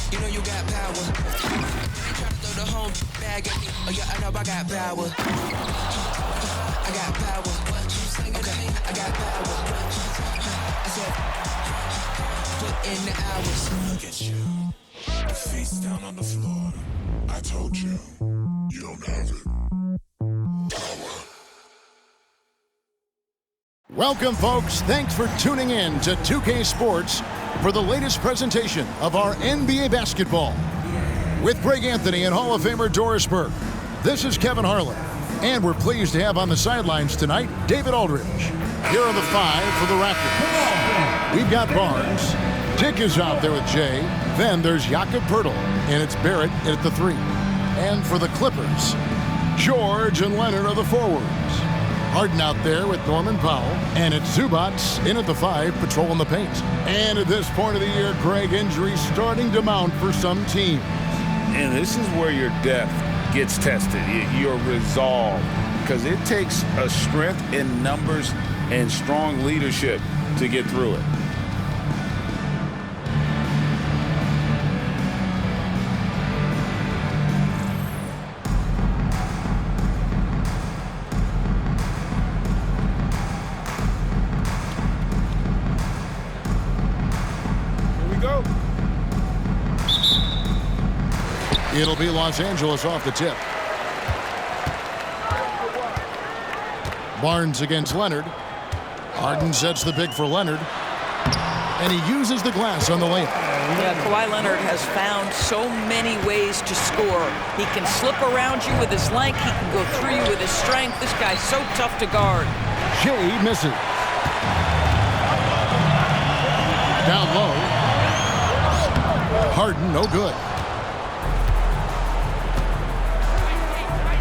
You know you got power. Ain't trying to throw the whole bag at me. Oh yeah, I know I got power. I got power. Okay, I got power. I said, put in the hours. Look at you. Face down on the floor. I told you. You don't have it. Welcome, folks. Thanks for tuning in to 2K Sports for the latest presentation of our NBA basketball. With Greg Anthony and Hall of Famer Doris Burke, this is Kevin Harlan. And we're pleased to have on the sidelines tonight David Aldridge. Here are the five for the Raptors. We've got Barnes. Dick is out there with Jay. Then there's Jakob Poeltl, and it's Barrett at the 3. And for the Clippers, George and Leonard are the forwards. Harden out there with Norman Powell, and it's Zubac in at the 5, patrolling the paint. And at this point of the year, Greg, injuries starting to mount for some teams. And this is where your depth gets tested, your resolve, because it takes a strength in numbers and strong leadership to get through it. It'll be Los Angeles off the tip. Barnes against Leonard. Harden sets the pick for Leonard. And he uses the glass on the layup. Yeah, Kawhi Leonard has found so many ways to score. He can slip around you with his length. He can go through you with his strength. This guy's so tough to guard. Jay misses. Down low. Harden, no good.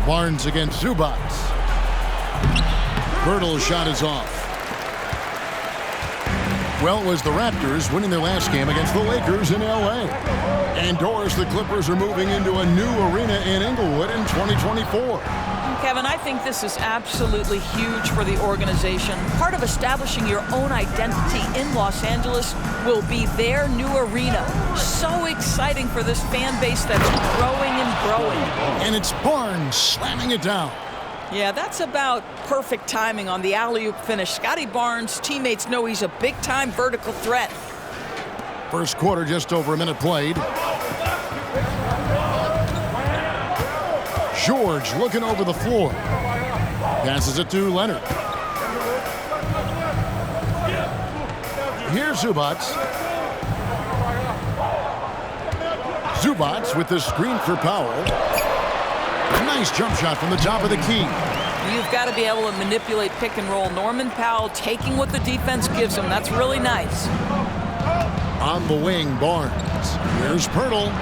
Barnes against Zubac. Poeltl's shot is off. Well, it was the Raptors winning their last game against the Lakers in L.A. And Doris, the Clippers are moving into a new arena in Inglewood in 2024. Kevin, I think this is absolutely huge for the organization. Part of establishing your own identity in Los Angeles will be their new arena. So exciting for this fan base that's growing and growing. And it's Barnes slamming it down. Yeah, that's about perfect timing on the alley-oop finish. Scotty Barnes' teammates know he's a big-time vertical threat. First quarter, just over a minute played. George looking over the floor. Passes it to Leonard. Here's Zubac. Zubac with the screen for Powell. Nice jump shot from the top of the key. You've got to be able to manipulate pick and roll. Norman Powell taking what the defense gives him. That's really nice. On the wing, Barnes. Here's Poeltl.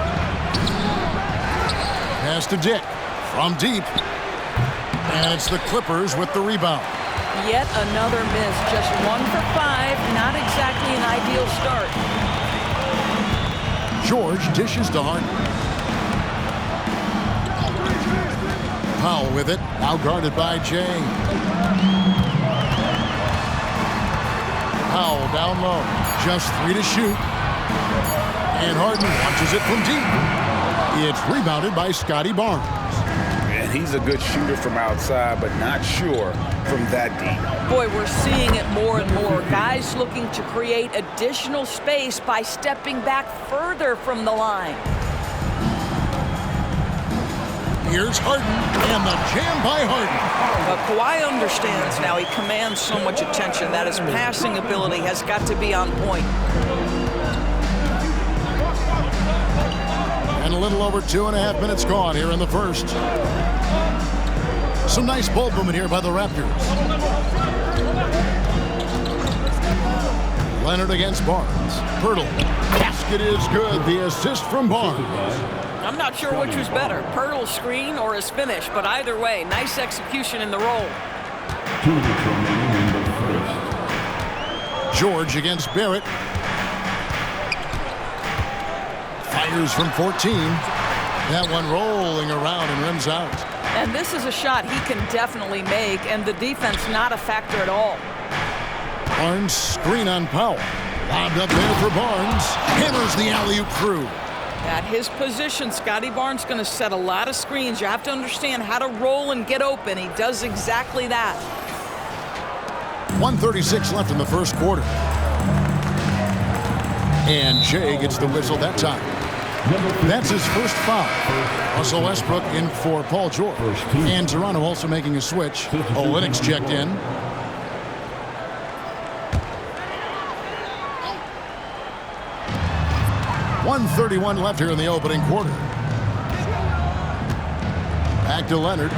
Pass to Dick. From deep. And it's the Clippers with the rebound. Yet another miss. Just 1 for 5. Not exactly an ideal start. George dishes to Harden. Powell with it. Now guarded by Jay. Powell down low. Just 3 to shoot. And Harden launches it from deep. It's rebounded by Scotty Barnes. And he's a good shooter from outside, but not sure from that deep. Boy, we're seeing it more and more. Guys looking to create additional space by stepping back further from the line. Here's Harden, and the jam by Harden. Kawhi understands now. He commands so much attention that his passing ability has got to be on point. And a little over 2.5 minutes gone here in the first. Some nice ball movement here by the Raptors. Leonard against Barnes. Poeltl. Basket is good. The assist from Barnes. I'm not sure which was better, Poeltl's screen or his finish, but either way, nice execution in the roll. 2 minutes remaining in the first. George against Barrett. Fires from 14. That one rolling around and rims out. And this is a shot he can definitely make, and the defense not a factor at all. Barnes screen on Powell. Lobbed up there for Barnes. Hammers the alley-oop through. At his position, Scotty Barnes going to set a lot of screens. You have to understand how to roll and get open. He does exactly that. 1:36 left in the first quarter. And Jay gets the whistle that time. That's his first foul. Russell Westbrook in for Paul George. And Toronto also making a switch. Olynyk's checked in. .131 left here in the opening quarter. Back to Leonard.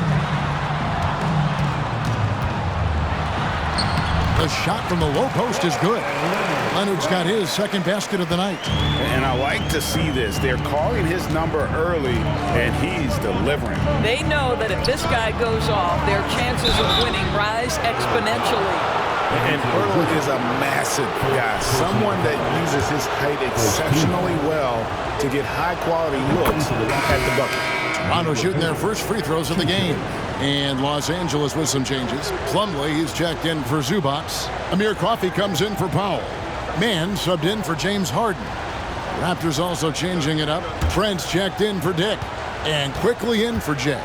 The shot from the low post is good. Leonard's got his second basket of the night. And I like to see this. They're calling his number early, and he's delivering. They know that if this guy goes off, their chances of winning rise exponentially. And Earl is a massive guy, someone that uses his height exceptionally well to get high-quality looks at the bucket. Toronto shooting their first free throws of the game. And Los Angeles with some changes. Plumlee is checked in for Zubac. Amir Coffey comes in for Powell. Mann subbed in for James Harden. Raptors also changing it up. Trent's checked in for Dick. And quickly in for Jay.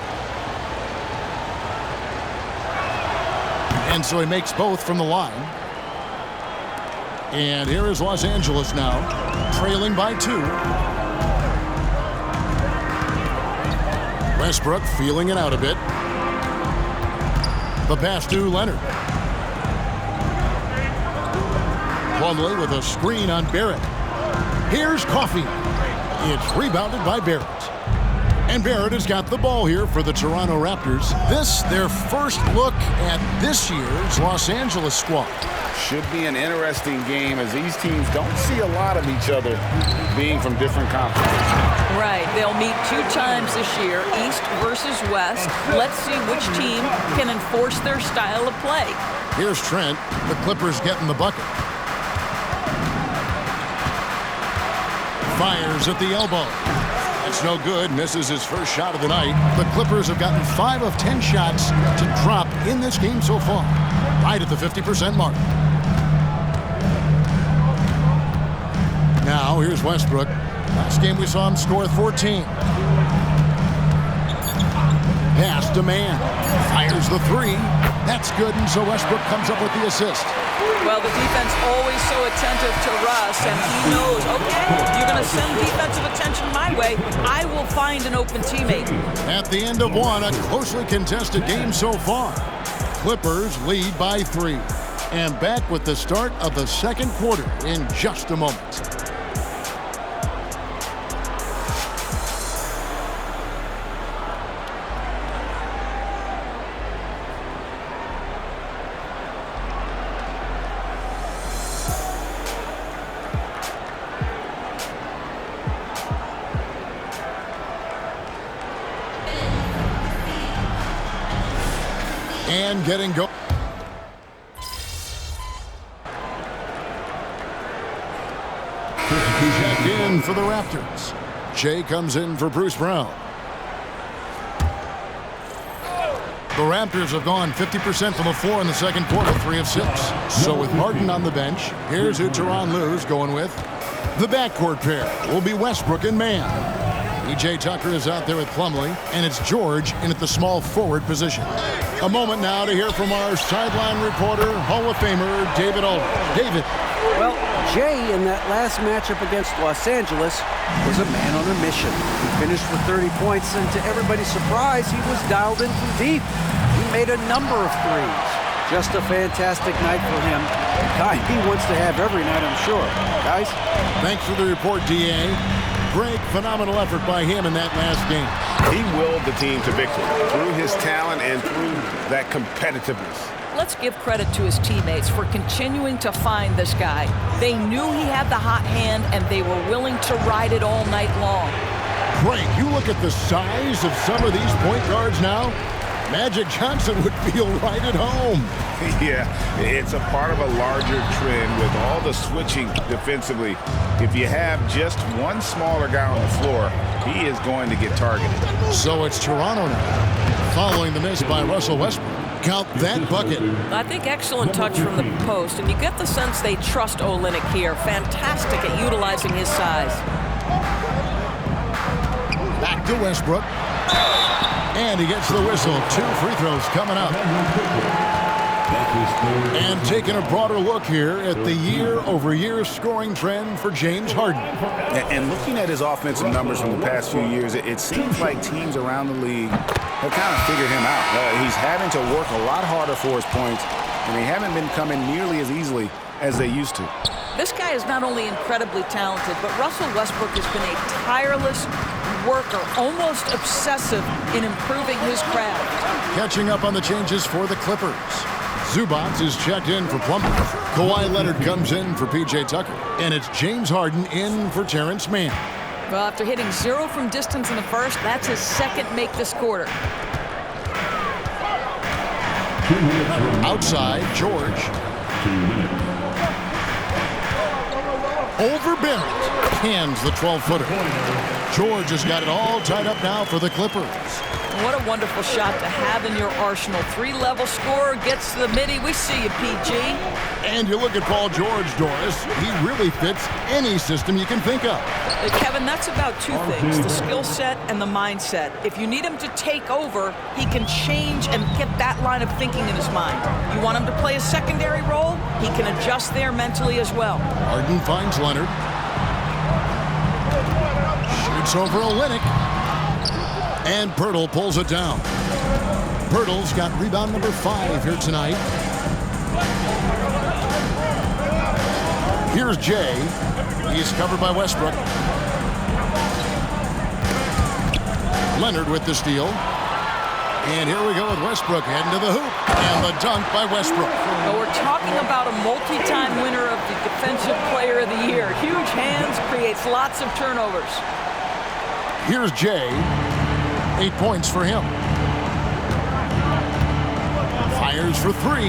And so he makes both from the line. And here is Los Angeles now, trailing by 2. Westbrook feeling it out a bit. The pass to Leonard. Plumlee with a screen on Barrett. Here's Coffey. It's rebounded by Barrett. And Barrett has got the ball here for the Toronto Raptors. This, their first look at this year's Los Angeles squad. Should be an interesting game as these teams don't see a lot of each other being from different conferences. Right. They'll meet 2 times this year, East versus West. Let's see which team can enforce their style of play. Here's Trent. The Clippers getting the bucket. Fires at the elbow. That's no good. Misses his first shot of the night. The Clippers have gotten 5 of 10 shots to drop in this game so far. Right at the 50% mark. Now, here's Westbrook. Last game we saw him score 14. Pass to Mann. Fires the 3. That's good, and so Westbrook comes up with the assist. Well, the defense always so attentive to Russ, and he knows, okay, you're going to send defensive attention my way, I will find an open teammate. At the end of one, a closely contested game so far. Clippers lead by 3. And back with the start of the second quarter in just a moment. And getting go. Checked in for the Raptors. Jay comes in for Bruce Brown. The Raptors have gone 50% from the floor in the second quarter, 3 of 6. So with Harden on the bench, here's who Tyronn Lue's going with. The backcourt pair will be Westbrook and Mann. E.J. Tucker is out there with Plumlee, and it's George in at the small forward position. A moment now to hear from our sideline reporter, Hall of Famer David Aldridge. David. Well, Jay in that last matchup against Los Angeles was a man on a mission. He finished with 30 points, and to everybody's surprise, he was dialed in from deep. He made a number of threes. Just a fantastic night for him. The guy he wants to have every night, I'm sure. Guys? Thanks for the report, D.A. Great, phenomenal effort by him in that last game. He willed the team to victory through his talent and through that competitiveness. Let's give credit to his teammates for continuing to find this guy. They knew he had the hot hand, and they were willing to ride it all night long. Great. You look at the size of some of these point guards now. Magic Johnson would feel right at home. Yeah, it's a part of a larger trend with all the switching defensively. If you have just one smaller guy on the floor, he is going to get targeted. So it's Toronto now, following the miss by Russell Westbrook. Count that bucket. I think excellent touch from the post, and you get the sense they trust Olynyk here. Fantastic at utilizing his size. to Westbrook. And he gets the whistle. 2 free throws coming up. And taking a broader look here at the year-over-year scoring trend for James Harden. And looking at his offensive numbers from the past few years, it seems like teams around the league have kind of figured him out. He's having to work a lot harder for his points, and they haven't been coming nearly as easily as they used to. This guy is not only incredibly talented, but Russell Westbrook has been a tireless worker, almost obsessive in improving his craft. Catching up on the changes for the Clippers. Zubac is checked in for Plumlee. Kawhi Leonard comes in for P.J. Tucker. And it's James Harden in for Terrence Mann. Well, after hitting 0 from distance in the first, that's his second make this quarter. Outside, George. Over Barrett. Hands the 12-footer. George has got it all tied up now for the Clippers. What a wonderful shot to have in your arsenal. 3-level scorer, gets to the midi. We see you, PG. And you look at Paul George, Doris. He really fits any system you can think of. Kevin, that's about 2 things, the skill set and the mindset. If you need him to take over, he can change and get that line of thinking in his mind. You want him to play a secondary role, he can adjust there mentally as well. Harden finds Leonard. Shoots over Olynyk. And Pirtle pulls it down. Pirtle's got rebound number 5 here tonight. Here's Jay. He's covered by Westbrook. Leonard with the steal. And here we go with Westbrook heading to the hoop. And the dunk by Westbrook. Well, we're talking about a multi-time winner of the Defensive Player of the Year. Huge hands, creates lots of turnovers. Here's Jay. 8 points for him. Fires for 3,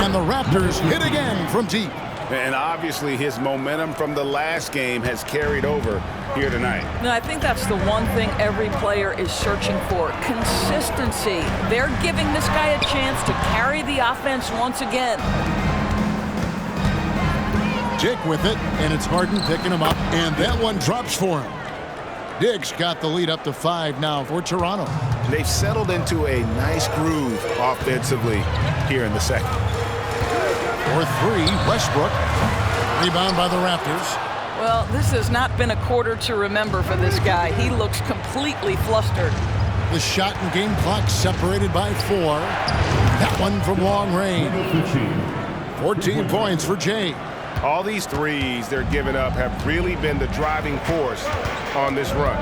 and the Raptors hit again from deep. And obviously his momentum from the last game has carried over here tonight. No, I think that's the one thing every player is searching for, consistency. They're giving this guy a chance to carry the offense once again. Dick with it, and it's Harden picking him up, and that one drops for him. Dick's got the lead up to 5 now for Toronto. They've settled into a nice groove offensively here in the second. For 3, Westbrook. Rebound by the Raptors. Well, this has not been a quarter to remember for this guy. He looks completely flustered. The shot and game clock separated by 4. That one from long range. 14 points for Jay. All these threes they're giving up have really been the driving force on this run.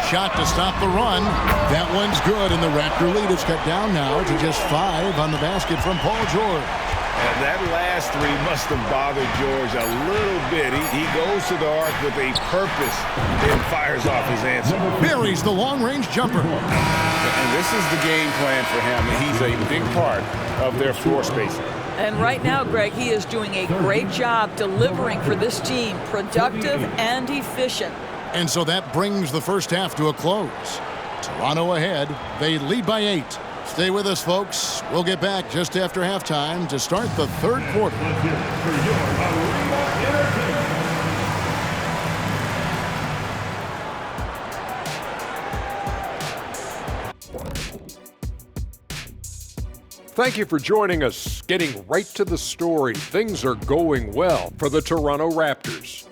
Shot to stop the run. That one's good, and the Raptor lead is cut down now to just 5 on the basket from Paul George. And that last 3 must have bothered George a little bit. He goes to the arc with a purpose and fires off his answer. Buries the long-range jumper. And this is the game plan for him. He's a big part of their floor spacing. And right now, Greg, he is doing a great job delivering for this team, productive and efficient. And so that brings the first half to a close. Toronto ahead. They lead by 8. Stay with us, folks. We'll get back just after halftime to start the third quarter. Thank you for joining us. Getting right to the story, things are going well for the Toronto Raptors.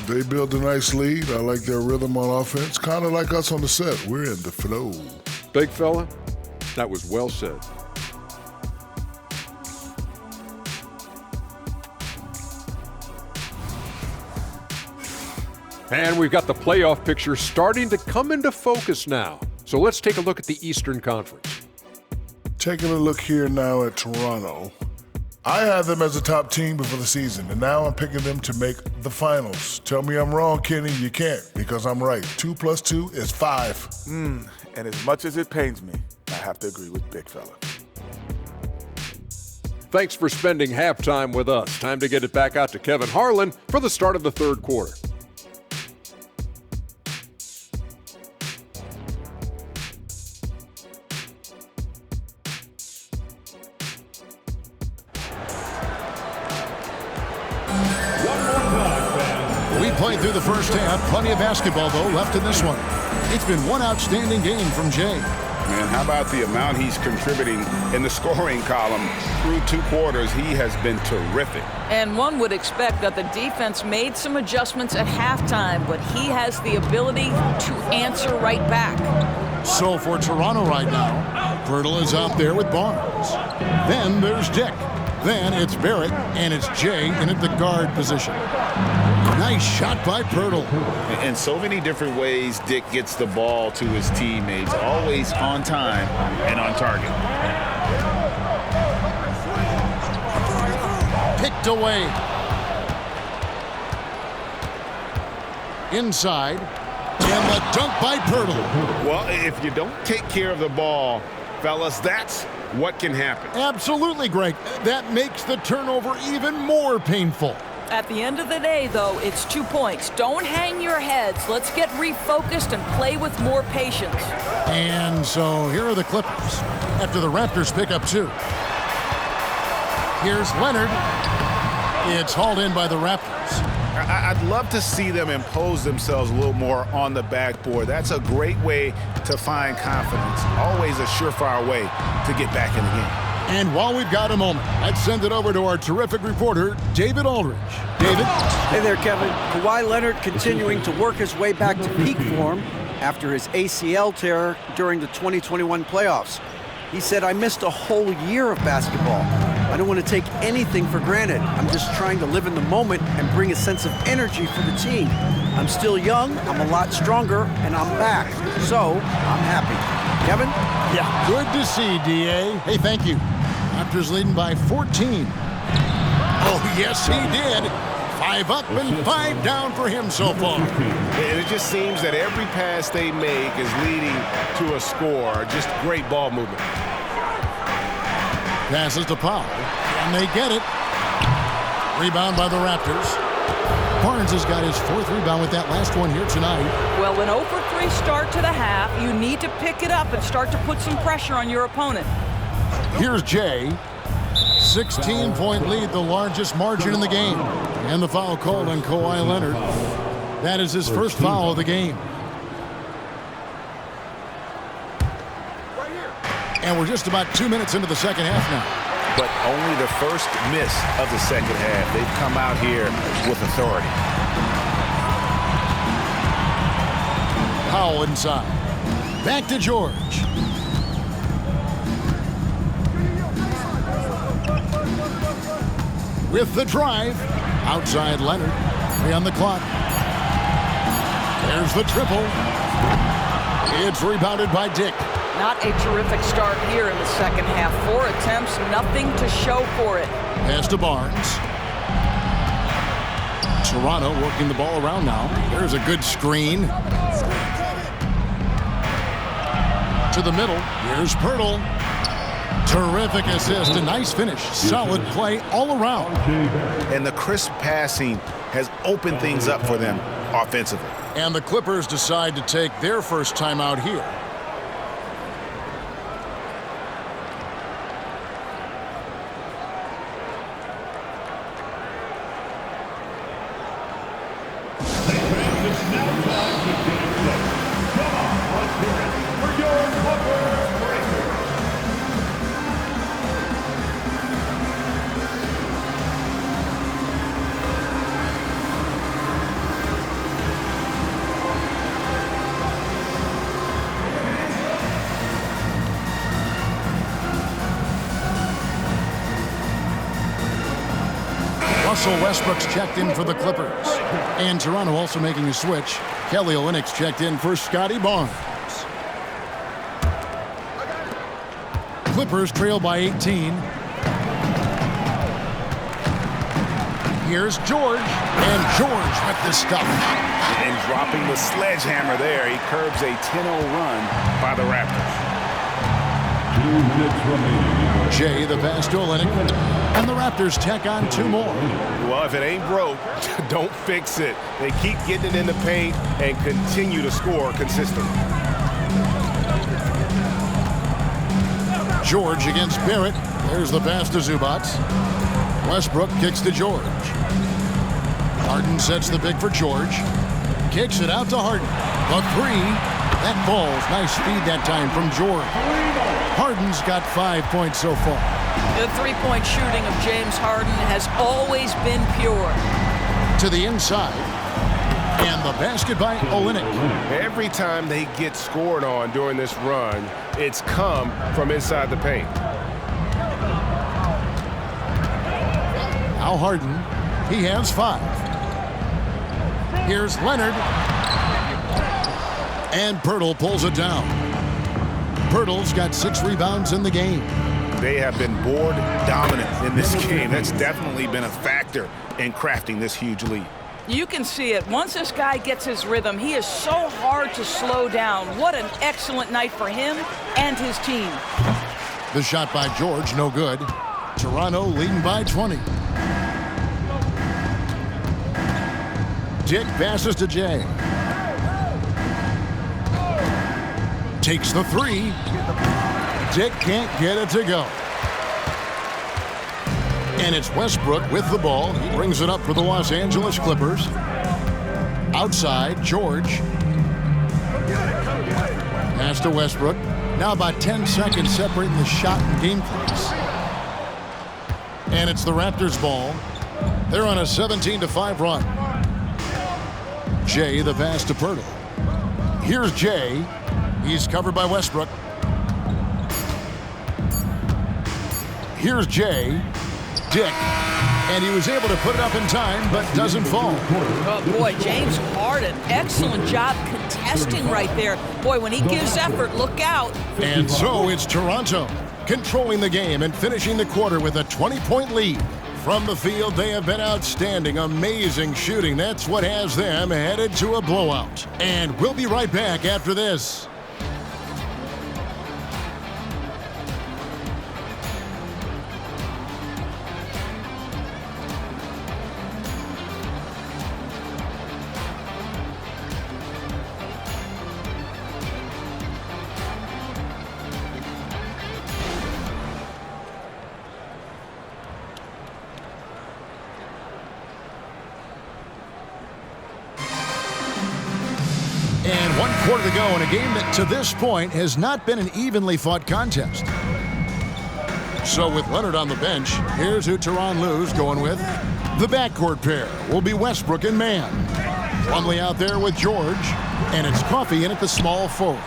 They built a nice lead. I like their rhythm on offense. Kind of like us on the set. We're in the flow. Big fella, that was well said. And we've got the playoff picture starting to come into focus now. So let's take a look at the Eastern Conference. Taking a look here now at Toronto. I had them as a top team before the season, and now I'm picking them to make the finals. Tell me I'm wrong, Kenny. You can't, because I'm right. 2 + 2 is 5. And as much as it pains me, I have to agree with Big Fella. Thanks for spending halftime with us. Time to get it back out to Kevin Harlan for the start of the third quarter. played through the first half. Plenty of basketball, though, left in this one. It's been one outstanding game from Jay. Man, how about the amount he's contributing in the scoring column through 2 quarters? He has been terrific. And one would expect that the defense made some adjustments at halftime, but he has the ability to answer right back. So for Toronto right now, Poeltl is out there with Barnes. Then there's Dick. Then it's Barrett, and it's Jay in at the guard position. Nice shot by Poeltl. In so many different ways, Dick gets the ball to his teammates, always on time and on target. Picked away. Inside. And the dunk by Poeltl. Well, if you don't take care of the ball, fellas, that's what can happen. Absolutely, Greg. That makes the turnover even more painful. At the end of the day, though, it's 2 points. Don't hang your heads. Let's get refocused and play with more patience. And so here are the Clippers after the Raptors pick up 2. Here's Leonard. It's hauled in by the Raptors. I'd love to see them impose themselves a little more on the backboard. That's a great way to find confidence. Always a surefire way to get back in the game. And while we've got a moment, let's send it over to our terrific reporter, David Aldridge. David? Hey there, Kevin. Kawhi Leonard continuing to work his way back to peak form after his ACL tear during the 2021 playoffs. He said, "I missed a whole year of basketball. I don't want to take anything for granted. I'm just trying to live in the moment and bring a sense of energy for the team. I'm still young, I'm a lot stronger, and I'm back. So, I'm happy." Kevin? Yeah. Good to see, D.A. Hey, thank you. Raptors leading by 14. Oh, yes, he did. 5 up and 5 down for him so far. And it just seems that every pass they make is leading to a score. Just great ball movement. Passes to Powell, and they get it. Rebound by the Raptors. Barnes has got his 4th rebound with that last one here tonight. Well, an 0 for 3 start to the half. You need to pick it up and start to put some pressure on your opponent. Here's Jay. 16-point lead, the largest margin in the game. And the foul called on Kawhi Leonard. That is his first foul of the game. And we're just about 2 minutes into the second half now. But only the first miss of the second half. They've come out here with authority. Powell inside. Back to George. With the drive. Outside Leonard. 3 on the clock. There's the triple. It's rebounded by Dick. Not a terrific start here in the second half. 4 attempts, nothing to show for it. Pass to Barnes. Toronto working the ball around now. There's a good screen. To the middle. Here's Poeltl. Terrific assist. A nice finish. Solid play all around. And the crisp passing has opened things up for them offensively. And the Clippers decide to take their first timeout here. Russell Westbrook's checked in for the Clippers. And Toronto also making a switch. Kelly Olynyk's checked in for Scotty Barnes. Clippers trail by 18. Here's George. And George with the stuff. And dropping the sledgehammer there, he curbs a 10-0 run by the Raptors. 2 minutes remaining. Jay, the pass to Olynyk, and the Raptors tack on 2 more. Well, if it ain't broke, don't fix it. They keep getting it in the paint and continue to score consistently. George against Barrett. There's the pass to Zubac. Westbrook kicks to George. Harden sets the pick for George. Kicks it out to Harden. The three. That falls. Nice speed that time from George. Harden's got 5 points so far. The three-point shooting of James Harden has always been pure. To the inside. And the basket by Olynyk. Every time they get scored on during this run, it's come from inside the paint. Now Harden. He has 5. Here's Leonard. And Poeltl pulls it down. Poeltl's got 6 rebounds in the game. They have been board dominant in this game. That's definitely been a factor in crafting this huge lead. You can see it. Once this guy gets his rhythm, he is so hard to slow down. What an excellent night for him and his team. The shot by George, no good. Toronto leading by 20. Dick passes to Jay. Takes the three. Dick can't get it to go. And it's Westbrook with the ball. He brings it up for the Los Angeles Clippers. Outside, George. Pass to Westbrook. Now about 10 seconds separating the shot and game clocks. And it's the Raptors' ball. They're on a 17-5 run. Jay, the pass to Poeltl. Here's Jay. He's covered by Westbrook. Here's Jay. Dick. And he was able to put it up in time, but doesn't fall. Oh, boy, James Harden, excellent job contesting right there. Boy, when he gives effort, look out. And so it's Toronto controlling the game and finishing the quarter with a 20-point lead. From the field, they have been outstanding, amazing shooting. That's what has them headed to a blowout. And we'll be right back after this. And 1 quarter to go in a game that to this point has not been an evenly fought contest. So with Leonard on the bench, here's who Tyronn Lue's going with. The backcourt pair will be Westbrook and Mann. Plumlee out there with George, and it's Coffey in at the small forward.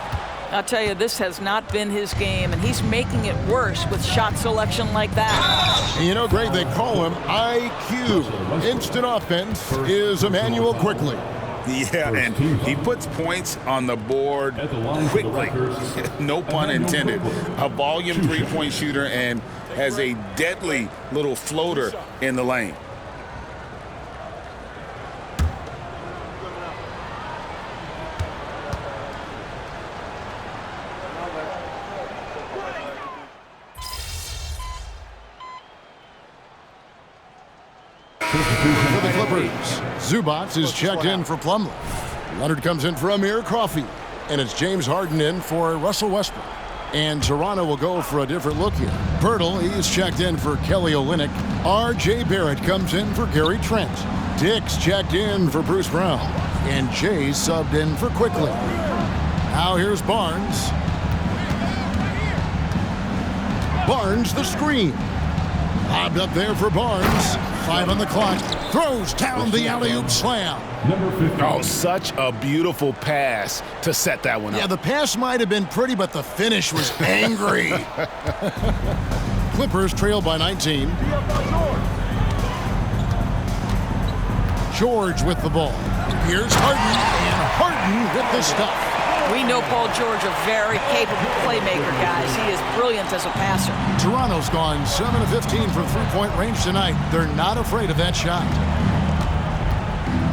I'll tell you, this has not been his game, and he's making it worse with shot selection like that. And you know, Greg, they call him IQ. Instant offense is Emmanuel Quickley. Yeah, and he puts points on the board quickly. No pun intended. A volume three-point shooter and has a deadly little floater in the lane. For the Clippers, Zubac is checked in for Plumlee. Leonard comes in for Amir Coffey. And it's James Harden in for Russell Westbrook. And Toronto will go for a different look here. Poeltl, he's checked in for Kelly Olynyk. R.J. Barrett comes in for Gary Trent. Dick's checked in for Bruce Brown. And Jay's subbed in for Quickley. Now here's Barnes. Barnes the screen. Lobbed up there for Barnes. 5 on the clock. Throws down the alley-oop slam. Oh, such a beautiful pass to set that one up. Yeah, the pass might have been pretty, but the finish was angry. Clippers trail by 19. George with the ball. Here's Harden, and Harden with the stuff. We know Paul George, a very capable playmaker, guys. He is brilliant as a passer. Toronto's gone 7 of 15 from three-point range tonight. They're not afraid of that shot.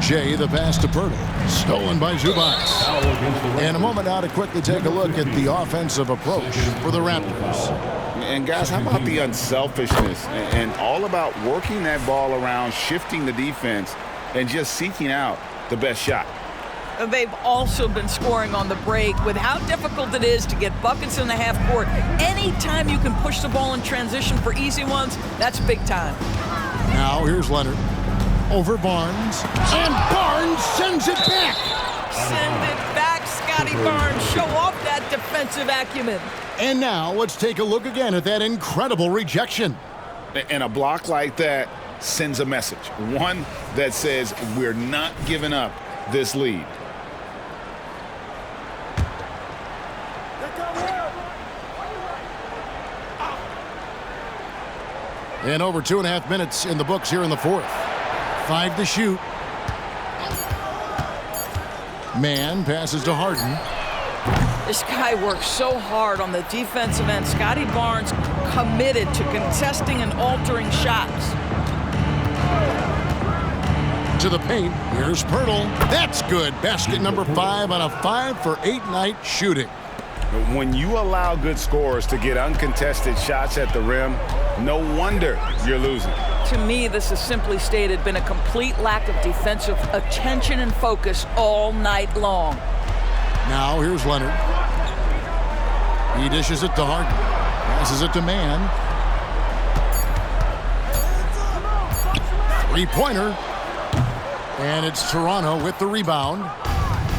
Jay, the pass to Poeltl. Stolen by Zubac. In a moment now to quickly take a look at the offensive approach for the Raptors. And guys, how about the unselfishness and all about working that ball around, shifting the defense, and just seeking out the best shot. They've also been scoring on the break with how difficult it is to get buckets in the half court. Anytime you can push the ball in transition for easy ones, that's big time. Now here's Leonard. Over Barnes. And Barnes sends it back. Send it back, Scotty Barnes. Show off that defensive acumen. And now let's take a look again at that incredible rejection. And a block like that sends a message. One that says we're not giving up this lead. And over 2.5 minutes in the books here in the fourth. 5 to shoot. Man passes to Harden. This guy works so hard on the defensive end. Scotty Barnes committed to contesting and altering shots. To the paint. Here's Pirtle. That's good. Basket number 5 on a 5-for-8 night shooting. When you allow good scorers to get uncontested shots at the rim, no wonder you're losing. To me, this has simply stated been a complete lack of defensive attention and focus all night long. Now here's Leonard. He dishes it to Harden. Passes it to Man. 3-pointer. And it's Toronto with the rebound.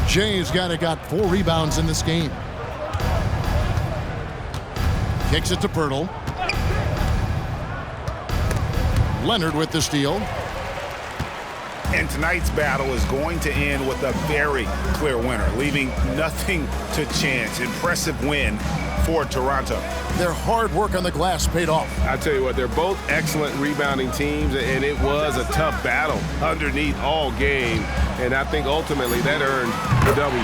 Jay's got 4 rebounds in this game. Kicks it to Pirtle. Leonard with the steal. And tonight's battle is going to end with a very clear winner, leaving nothing to chance. Impressive win for Toronto. Their hard work on the glass paid off. I tell you what, they're both excellent rebounding teams, and it was a tough battle underneath all game. And I think ultimately that earned the W.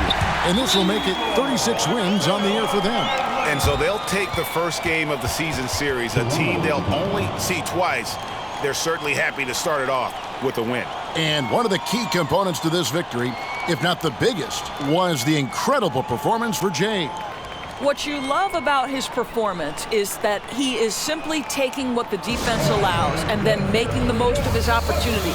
And this will make it 36 wins on the year for them. And so they'll take the first game of the season series, a team they'll only see twice. They're certainly happy to start it off with a win. And one of the key components to this victory, if not the biggest, was the incredible performance for Jay. What you love about his performance is that he is simply taking what the defense allows and then making the most of his opportunities.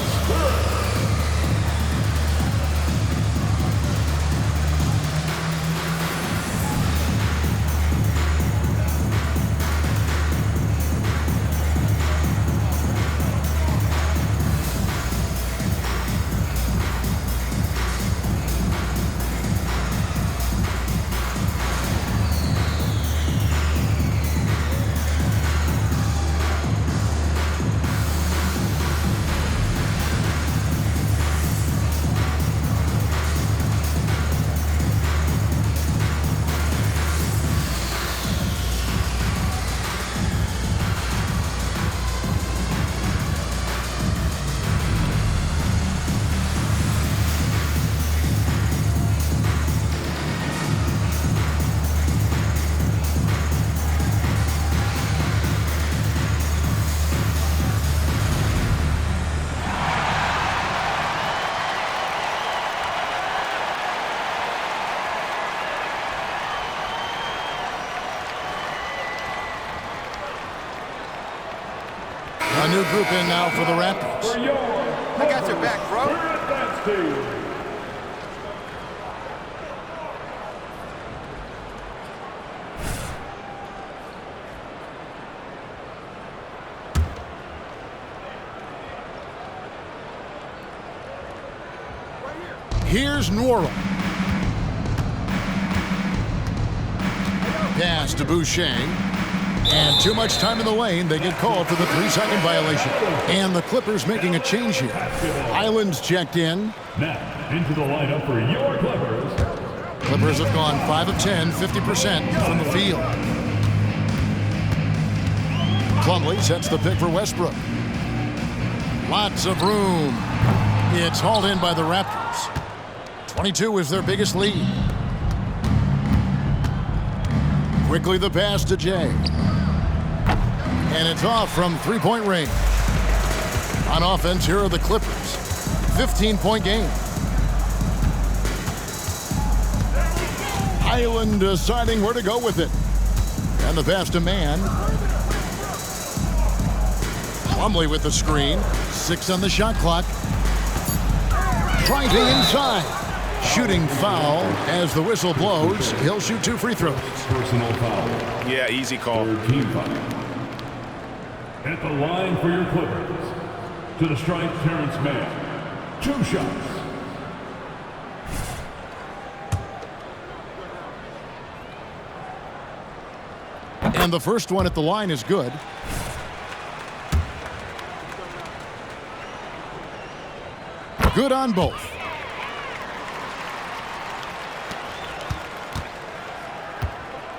A new group in now for the Raptors. I got your back, bro. Here's Nwora. Pass to Boucher. And too much time in the lane. They get called for the 3-second violation. And the Clippers making a change here. Island's checked in. Now into the lineup for your Clippers. Clippers have gone 5 of 10, 50% from the field. Plumlee sets the pick for Westbrook. Lots of room. It's hauled in by the Raptors. 22 is their biggest lead. Quickly the pass to Jay. And it's off from 3-point range. On offense, here are the Clippers. 15-point game. Island deciding where to go with it. And the pass to Man. Plumlee with the screen. 6 on the shot clock. Driving inside. Shooting foul as the whistle blows. He'll shoot 2 free throws. Personal foul. Yeah, easy call. Third team foul. At the line for your Clippers. To the strike, Terrence Mann. 2 shots. And the first one at the line is good. Good on both.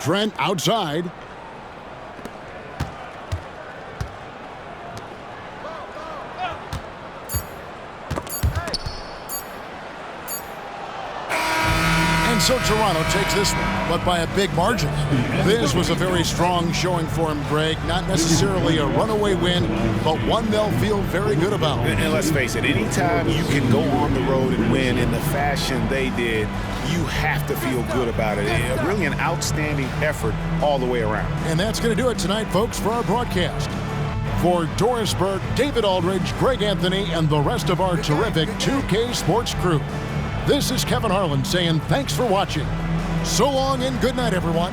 Trent outside. And so Toronto takes this one, but by a big margin. This was a very strong showing for him, Greg. Not necessarily a runaway win, but one they'll feel very good about. And let's face it, anytime you can go on the road and win in the fashion they did, you have to feel good about it. Really an outstanding effort all the way around. And that's going to do it tonight, folks, for our broadcast. For Doris Burke, David Aldridge, Greg Anthony, and the rest of our terrific 2K Sports crew, this is Kevin Harlan saying thanks for watching. So long and good night, everyone.